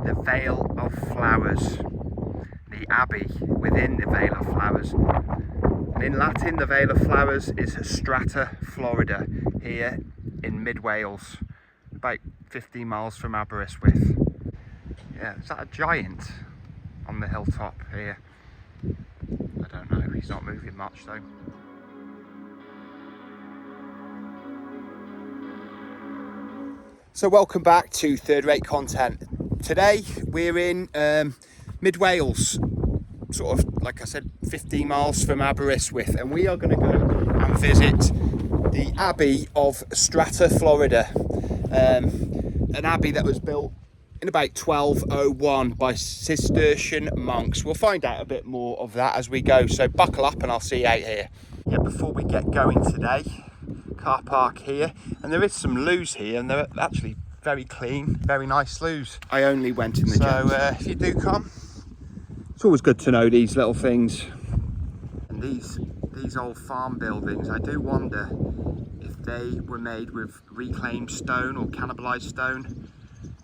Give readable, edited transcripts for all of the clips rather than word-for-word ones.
the Vale of Flowers, the Abbey within the Vale of Flowers. And in Latin, the Vale of Flowers is Strata Florida, here in mid-Wales, about 15 miles from Aberystwyth. Yeah, is that a giant on the hilltop here? I don't know, he's not moving much though. So welcome back to Third Rate Content. Today we're in mid-Wales, sort of, like I said, 15 miles from Aberystwyth, and we are going to go and visit the Abbey of Strata Florida, an abbey that was built in about 1201 by Cistercian monks. We'll find out a bit more of that as we go, so buckle up and I'll see you out here. Yeah, before we get going today, car park here, and there is some loos here, and they're actually very clean, very nice loos. I only went in the gym. So if you do come, it's always good to know these little things. And these old farm buildings, I do wonder if they were made with reclaimed stone or cannibalized stone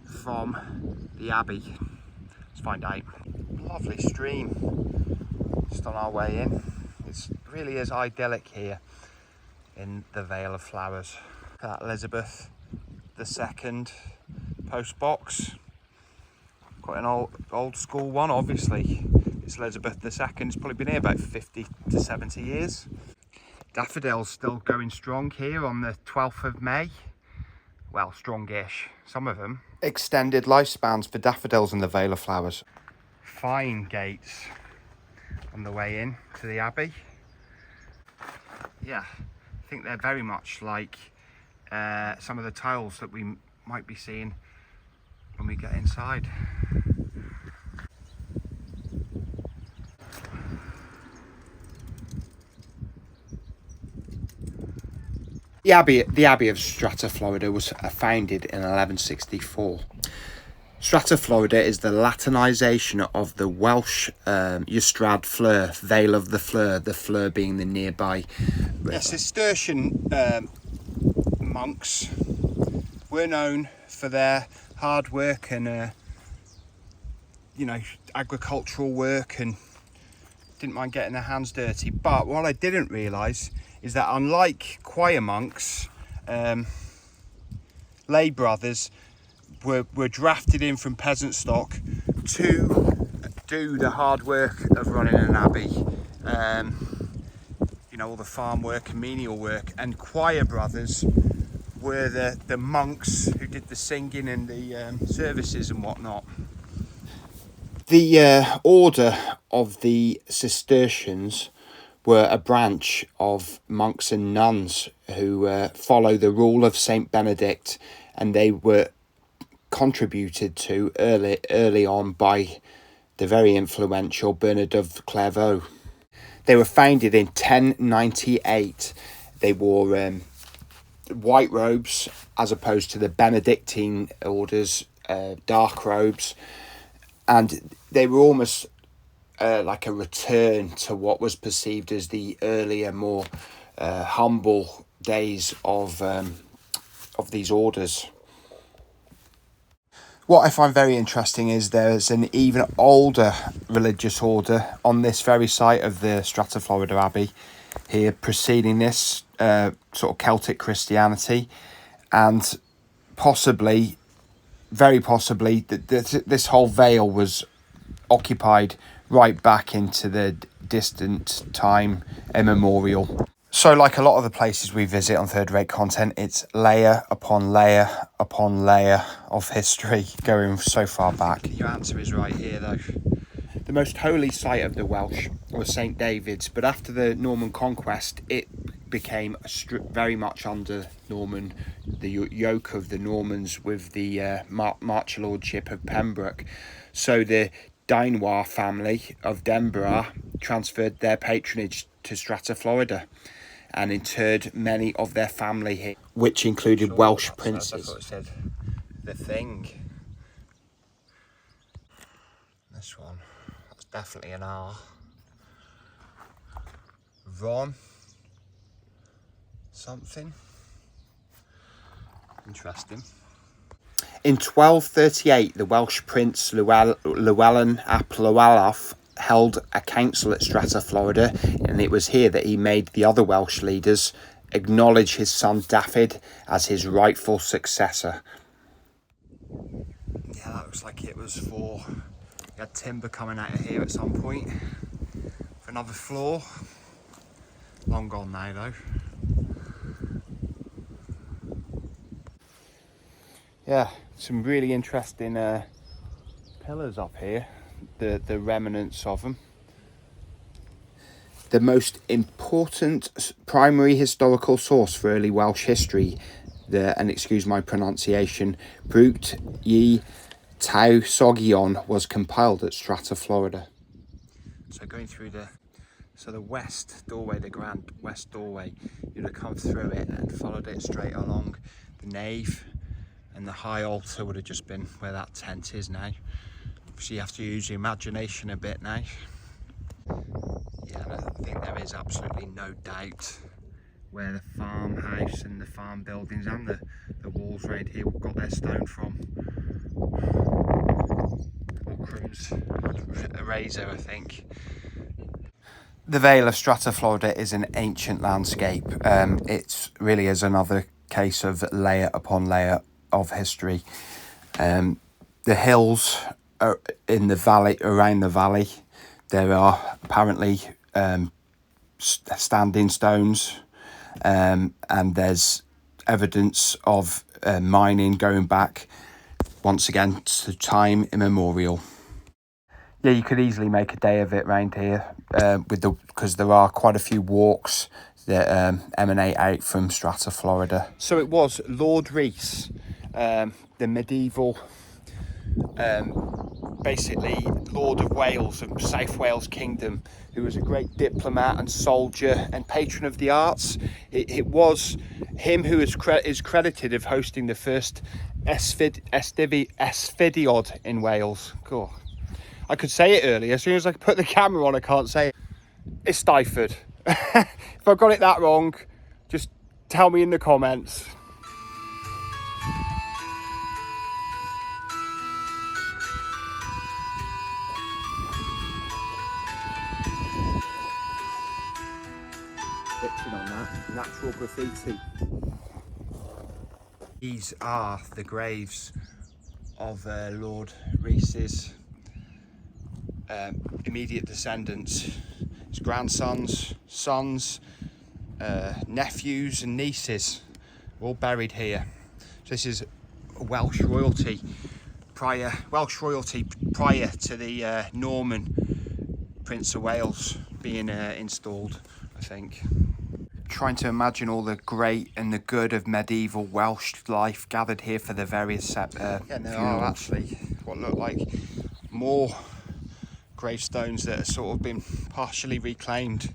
from the Abbey. Let's find out. Lovely stream just on our way in. It really is idyllic here in the Vale of Flowers. That Elizabeth II post box. Quite an old school one, obviously. It's Elizabeth II. It's probably been here about 50 to 70 years. Daffodils still going strong here on the 12th of May. Well, strongish, some of them. Extended lifespans for daffodils in the Vale of Flowers. Fine gates on the way in to the Abbey. Yeah, I think they're very much like some of the tiles that we might be seeing when we get inside. The Abbey of Strata Florida was founded in 1164. Strata Florida is the Latinisation of the Welsh Ystrad Fleur, Vale of the Fleur being the nearby river. Yeah, Cistercian monks were known for their hard work and agricultural work, and didn't mind getting their hands dirty. But what I didn't realise is that unlike choir monks, lay brothers were drafted in from peasant stock to do the hard work of running an abbey. All the farm work and menial work, and choir brothers were the monks who did the singing and the services and whatnot. The order of the Cistercians were a branch of monks and nuns who follow the rule of Saint Benedict, and they were contributed to early on by the very influential Bernard of Clairvaux. They were founded in 1098. They wore white robes as opposed to the Benedictine orders, dark robes, and they were almost like a return to what was perceived as the earlier, more humble days of these orders. What I find very interesting is there's an even older religious order on this very site of the Strata Florida Abbey here, preceding this sort of Celtic Christianity, and possibly, very possibly, this whole vale was occupied right back into the distant time immemorial. So like a lot of the places we visit on Third Rate Content, it's layer upon layer upon layer of history going so far back. Your answer is right here though. The most holy site of the Welsh was St David's, but after the Norman conquest it became very much under the yoke of the Normans with the March Lordship of Pembroke. So the Dynewar family of Denborough transferred their patronage to Strata Florida and interred many of their family here, which included Welsh princes. That's what it said. The Thing. This one, that's definitely an R. Ron. Something. Interesting. In 1238, the Welsh prince Llewellyn ap Llywelyn held a council at Strata Florida, and it was here that he made the other Welsh leaders acknowledge his son Dafydd as his rightful successor. Yeah, that looks like it was for... We had timber coming out of here at some point for another floor. Long gone now though. Yeah, some really interesting pillars up here, the remnants of them. The most important primary historical source for early Welsh history, and excuse my pronunciation, Brut y Tawsogion, was compiled at Strata Florida. So going through the west doorway, the grand west doorway, you'd have come through it and followed it straight along the nave, and the high altar would have just been where that tent is now. So you have to use your imagination a bit now. Yeah, I think there is absolutely no doubt where the farmhouse and the farm buildings and the walls around here got their stone from. Ockram's razor, I think. The Vale of Strata Florida is an ancient landscape. It's really is another case of layer upon layer of history. The hills are in the valley, around the valley, there are apparently standing stones, and there's evidence of mining going back once again to time immemorial. Yeah, you could easily make a day of it around here, because there are quite a few walks that emanate out from Strata Florida. So it was Lord Rhys, the medieval, basically Lord of Wales and South Wales Kingdom, who was a great diplomat and soldier and patron of the arts. It was him who is credited of hosting the first Eisteddfod in Wales. Cool. I could say it earlier. As soon as I put the camera on, I can't say it. Eisteddfod. If I got it that wrong, just tell me in the comments. On that natural graffiti. These are the graves of Lord Rhys's immediate descendants, his grandsons, sons, nephews and nieces, all buried here. So this is Welsh royalty prior to the Norman Prince of Wales being installed, I think. Trying to imagine all the great and the good of medieval Welsh life gathered here for the various yeah, there are actually what look like more gravestones that have sort of been partially reclaimed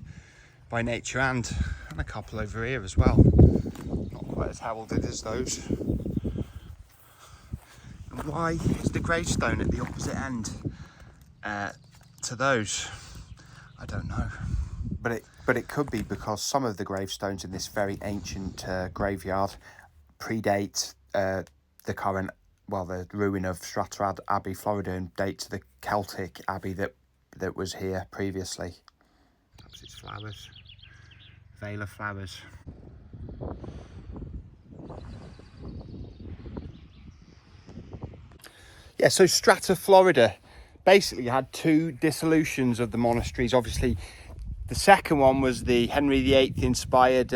by nature, and a couple over here as well. Not quite as heralded as those. And why is the gravestone at the opposite end to those? I don't know. But it could be because some of the gravestones in this very ancient graveyard predate the current, the ruin of Strata Abbey, Florida, and date to the Celtic abbey that was here previously. Perhaps it's flowers. Vale of Flowers. Yeah, so Strata Florida basically had two dissolutions of the monasteries. Obviously, the second one was the Henry VIII inspired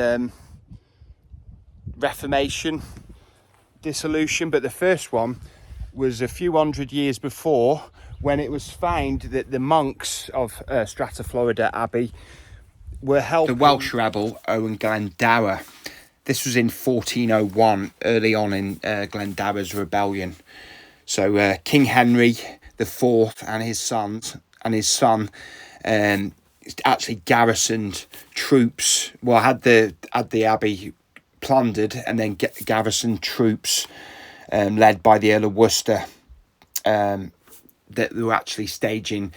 Reformation dissolution, but the first one was a few hundred years before, when it was found that the monks of Strata Florida Abbey were helping the Welsh rebel Owen Glendower. This was in 1401, early on in Glendower's rebellion. So King Henry IV and his son actually garrisoned troops. Well, had the abbey plundered, and then garrisoned troops led by the Earl of Worcester that were actually staging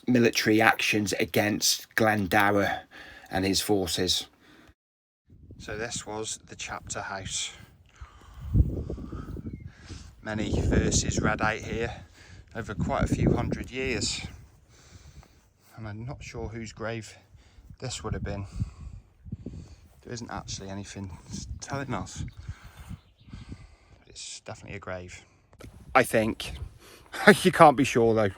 military actions against Glendower and his forces. So this was the chapter house. many verses read out here over quite a few hundred years. And I'm not sure whose grave this would have been. There isn't actually anything telling us. It's definitely a grave, I think. You can't be sure though.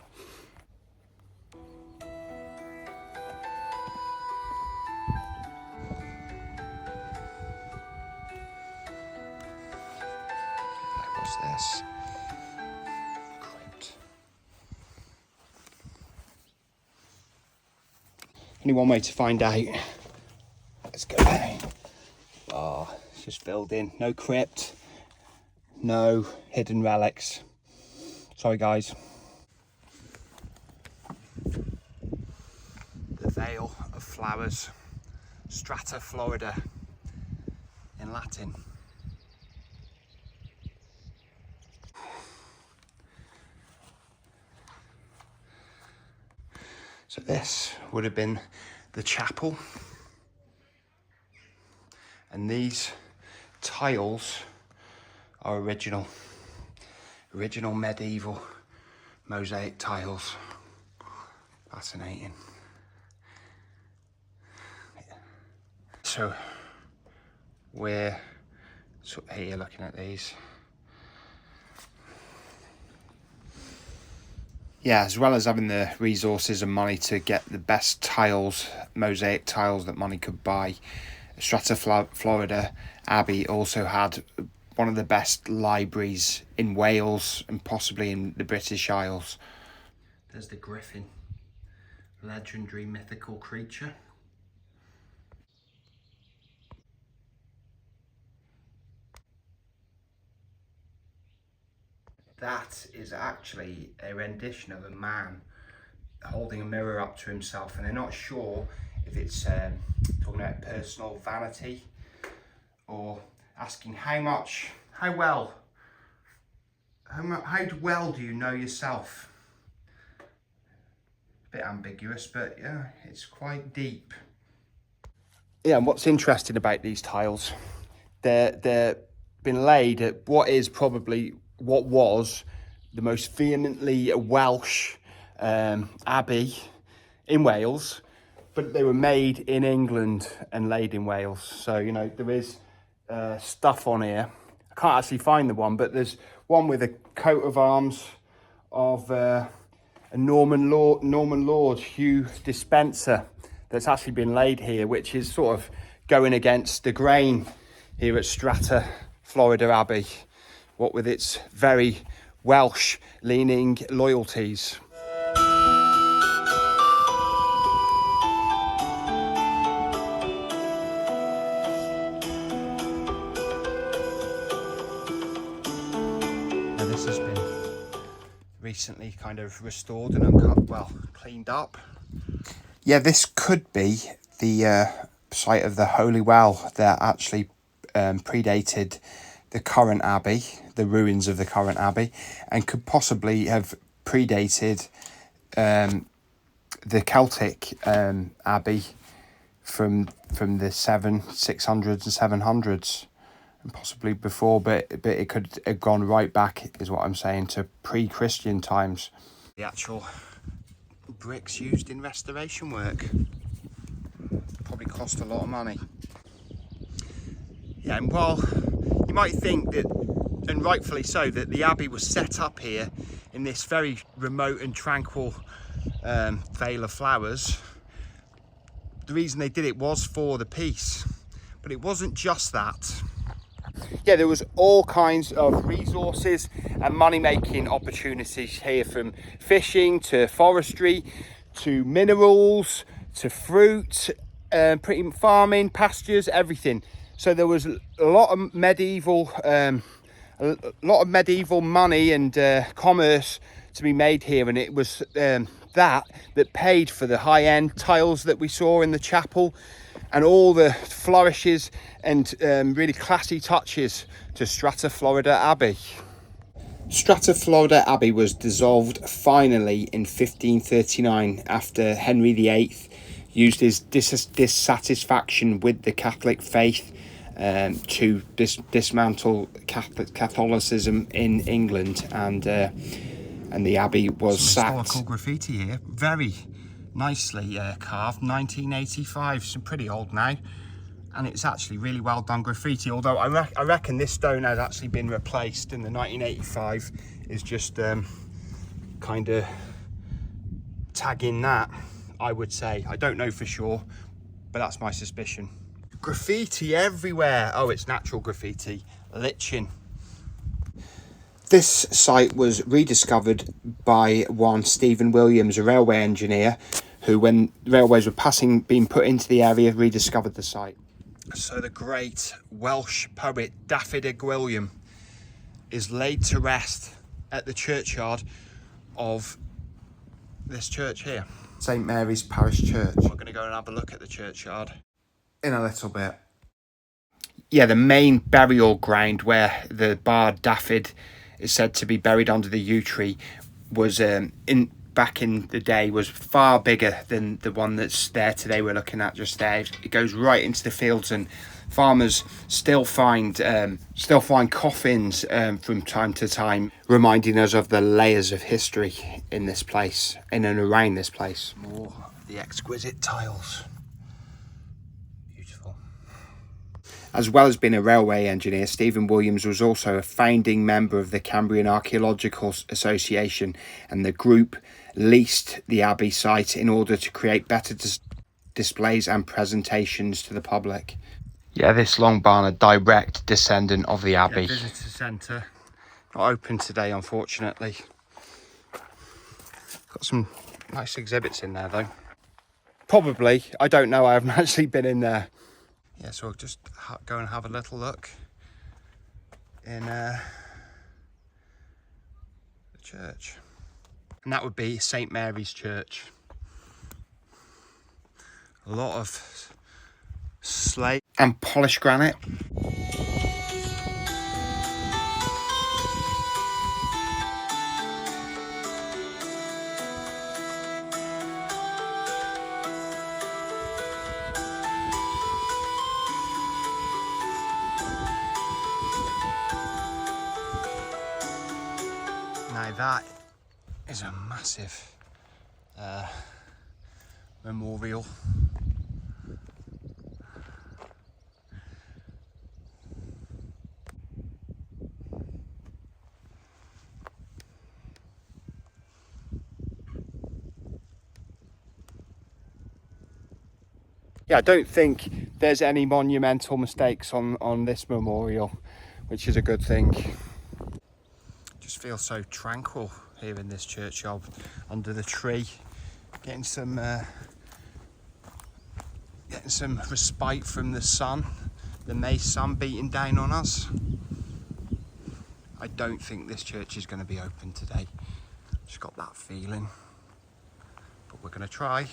What's this? Crypt. Only one way to find out. Let's go down. Oh, it's just filled in. No crypt. No hidden relics. Sorry guys. The Vale of Flowers. Strata Florida in Latin. So this would have been the chapel. And these tiles are original medieval mosaic tiles. Fascinating. So we're here looking at these. Yeah, as well as having the resources and money to get the best tiles, mosaic tiles that money could buy, Strata Florida Abbey also had one of the best libraries in Wales and possibly in the British Isles. There's the griffin, legendary mythical creature. That is actually a rendition of a man holding a mirror up to himself, and they're not sure if it's talking about personal vanity or asking how well do you know yourself? A bit ambiguous, but yeah, it's quite deep. Yeah, and what's interesting about these tiles, they're been laid at what was the most vehemently Welsh abbey in Wales, but they were made in England and laid in Wales. So, you know, there is stuff on here. I can't actually find the one, but there's one with a coat of arms of a Norman Lord, Hugh Despenser, that's actually been laid here, which is sort of going against the grain here at Strata Florida Abbey, what with its very Welsh leaning loyalties. Now this has been recently kind of restored and cleaned up. Yeah, this could be the site of the Holy Well that actually predated the current abbey, the ruins of the current abbey, and could possibly have predated the Celtic abbey from the 600s and 700s, and possibly before, but it could have gone right back, is what I'm saying, to pre-Christian times. The actual bricks used in restoration work probably cost a lot of money. Yeah, and while you might think that, and rightfully so, that the abbey was set up here in this very remote and tranquil Vale of Flowers, the reason they did it was for the peace, but it wasn't just that. Yeah, there was all kinds of resources and money-making opportunities here, from fishing to forestry to minerals to fruit, farming, pastures, everything. So there was a lot of medieval money and commerce to be made here, and it was that paid for the high-end tiles that we saw in the chapel, and all the flourishes and really classy touches to Strata Florida Abbey. Strata Florida Abbey was dissolved finally in 1539 after Henry VIII used his dissatisfaction with the Catholic faith to dismantle Catholicism in England, and the Abbey was sacked. Historical graffiti here, very nicely carved, 1985, so pretty old now, and it's actually really well done graffiti, although I reckon this stone has actually been replaced in the 1985, is just kind of tagging that, I would say. I don't know for sure, but that's my suspicion. Graffiti everywhere. Oh, it's natural graffiti, liching. This site was rediscovered by one Stephen Williams, a railway engineer, who, when railways were being put into the area, rediscovered the site. So the great Welsh poet Dafydd y Gwilym is laid to rest at the churchyard of this church here, St Mary's Parish Church. We're going to go and have a look at the churchyard in a little bit. Yeah, the main burial ground where the bard Dafydd is said to be buried under the yew tree was back in the day was far bigger than the one that's there today. We're looking at just there. It goes right into the fields, and farmers still find coffins from time to time, reminding us of the layers of history in this place, in and around this place. More of the exquisite tiles. Beautiful. As well as being a railway engineer, Stephen Williams was also a founding member of the Cambrian Archaeological Association, and the group leased the Abbey site in order to create better displays and presentations to the public. Yeah, this long barn, a direct descendant of the Abbey. Yeah, visitor centre. Not open today, unfortunately. Got some nice exhibits in there, though. Probably. I don't know. I haven't actually been in there. Yeah, so we'll just go and have a little look in the church. And that would be St Mary's Church. A lot of slate and polished granite. Now that is a massive memorial. Yeah, I don't think there's any monumental mistakes on this memorial, which is a good thing. Just feels so tranquil here in this churchyard under the tree, getting some respite from the sun, the May sun beating down on us. I don't think this church is going to be open today. Just got that feeling, but we're going to try.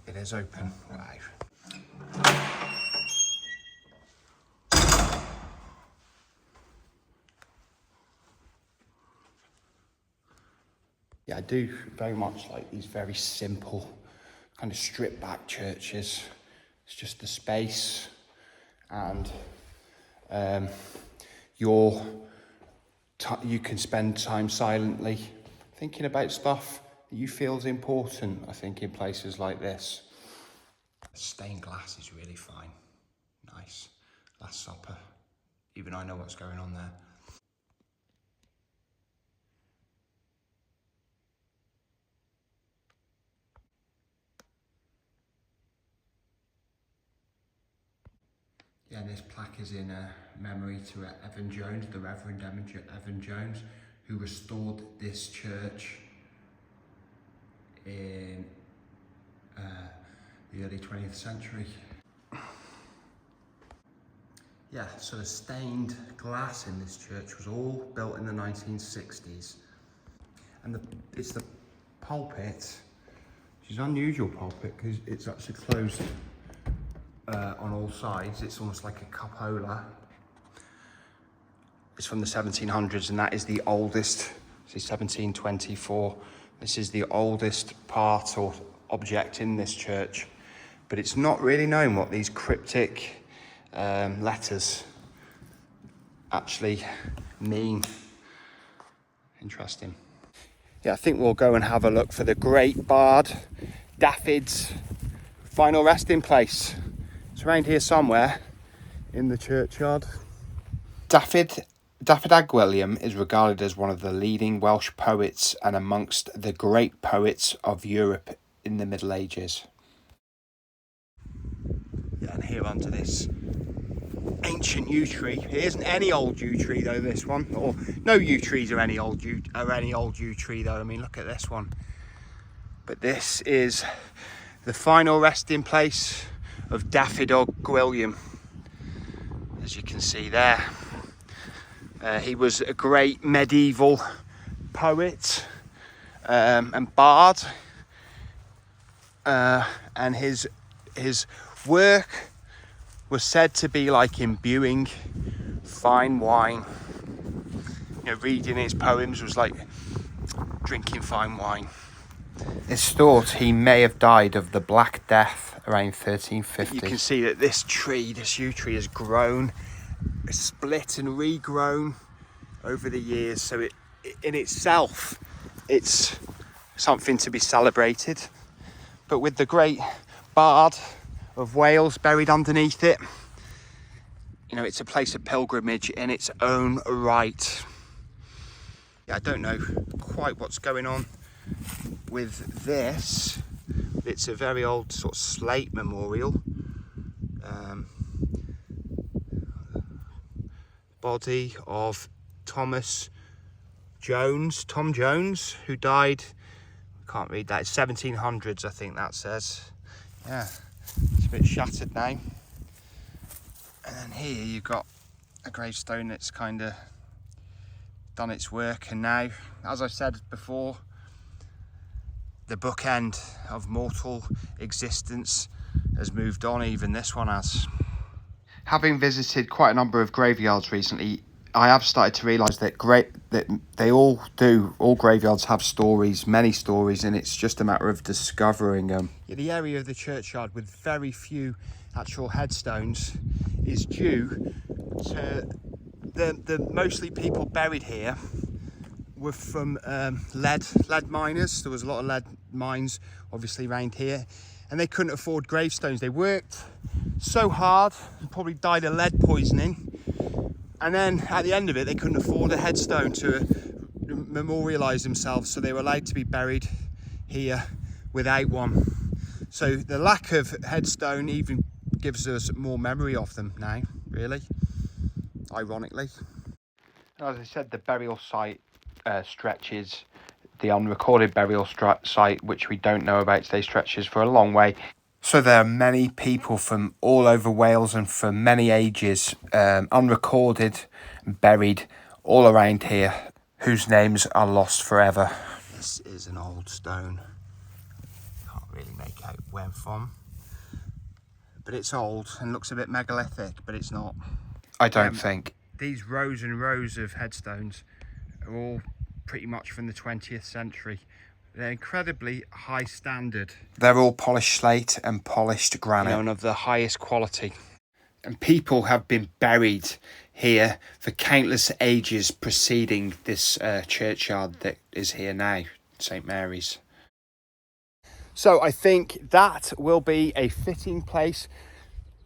It is open. Wow. Yeah, I do very much like these very simple, kind of stripped back churches. It's just the space and you can spend time silently thinking about stuff that you feel is important, I think, in places like this. Stained glass is really fine. Nice. Last Supper. Even I know what's going on there. Yeah, this plaque is in memory to Evan Jones, the Reverend Evan Jones, who restored this church in the early 20th century. Yeah, so the stained glass in this church was all built in the 1960s. And it's the pulpit, which is an unusual pulpit because it's actually closed on all sides. It's almost like a cupola. It's from the 1700s, and that is the oldest. This is 1724. This is the oldest part or object in this church, but it's not really known what these cryptic letters actually mean. Interesting. Yeah, I think we'll go and have a look for the great bard Dafydd's final resting place. It's around here somewhere in the churchyard. Dafydd Ag Gwilym is regarded as one of the leading Welsh poets and amongst the great poets of Europe in the Middle Ages. Yeah, and here under this ancient yew tree. It isn't any old yew tree though, this one. Or no yew trees are any old yew tree though. I mean, look at this one. But this is the final resting place of Dafydd Ag Gwilym, as you can see there. He was a great medieval poet and bard, and his work was said to be like imbuing fine wine. You know, reading his poems was like drinking fine wine. It's thought he may have died of the Black Death around 1350. You can see that this yew tree has grown, split and regrown over the years, so it in itself it's something to be celebrated. But with the great bard of Wales buried underneath it, you know, it's a place of pilgrimage in its own right. Yeah, I don't know quite what's going on with this. It's a very old sort of slate memorial. Body of Tom Jones, who died, I can't read that, it's 1700s I think that says. Yeah, it's a bit shattered now. And then here you've got a gravestone that's kind of done its work, and now, as I said before, the bookend of mortal existence has moved on, even this one has. Having visited quite a number of graveyards recently, I have started to realise that all graveyards have stories, many stories, and it's just a matter of discovering them. Yeah, the area of the churchyard with very few actual headstones is due to the mostly people buried here were from lead miners. There was a lot of lead mines obviously around here, and they couldn't afford gravestones. They worked so hard and probably died of lead poisoning, and then at the end of it they couldn't afford a headstone to memorialise themselves, so they were allowed to be buried here without one. So the lack of headstone even gives us more memory of them now, really, ironically. As I said, the burial site stretches, the unrecorded burial site, which we don't know about today, stretches for a long way. So there are many people from all over Wales and from many ages, unrecorded, buried all around here, whose names are lost forever. This is an old stone. Can't really make out where from, but it's old and looks a bit megalithic, but it's not. I don't think. These rows and rows of headstones are all pretty much from the 20th century. They're incredibly high standard. They're all polished slate and polished granite. You know, and of the highest quality. And people have been buried here for countless ages preceding this churchyard that is here now, St Mary's. So I think that will be a fitting place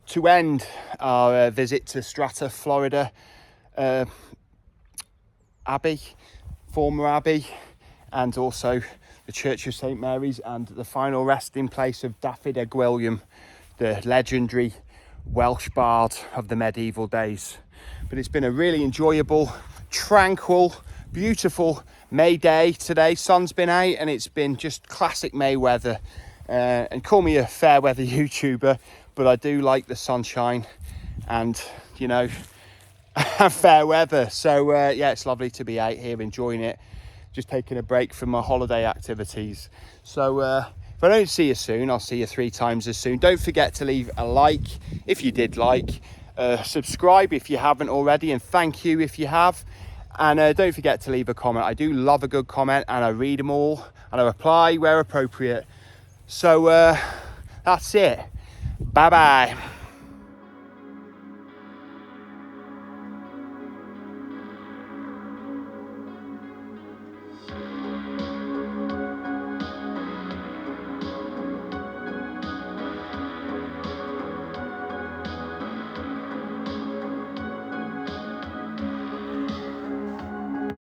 to end our visit to Strata Florida Abbey, former Abbey, and also the Church of St Mary's, and the final resting place of Dafydd Ag Gwilym, the legendary Welsh bard of the medieval days. But it's been a really enjoyable, tranquil, beautiful May day today. Sun's been out and it's been just classic May weather. And call me a fair weather YouTuber, but I do like the sunshine and, you know, fair weather. So yeah, it's lovely to be out here enjoying it, just taking a break from my holiday activities. So if I don't see you soon, I'll see you 3 times as soon. Don't forget to leave a like if you did like, subscribe if you haven't already, and thank you if you have. And don't forget to leave a comment. I do love a good comment, and I read them all and I reply where appropriate. So that's it. Bye bye.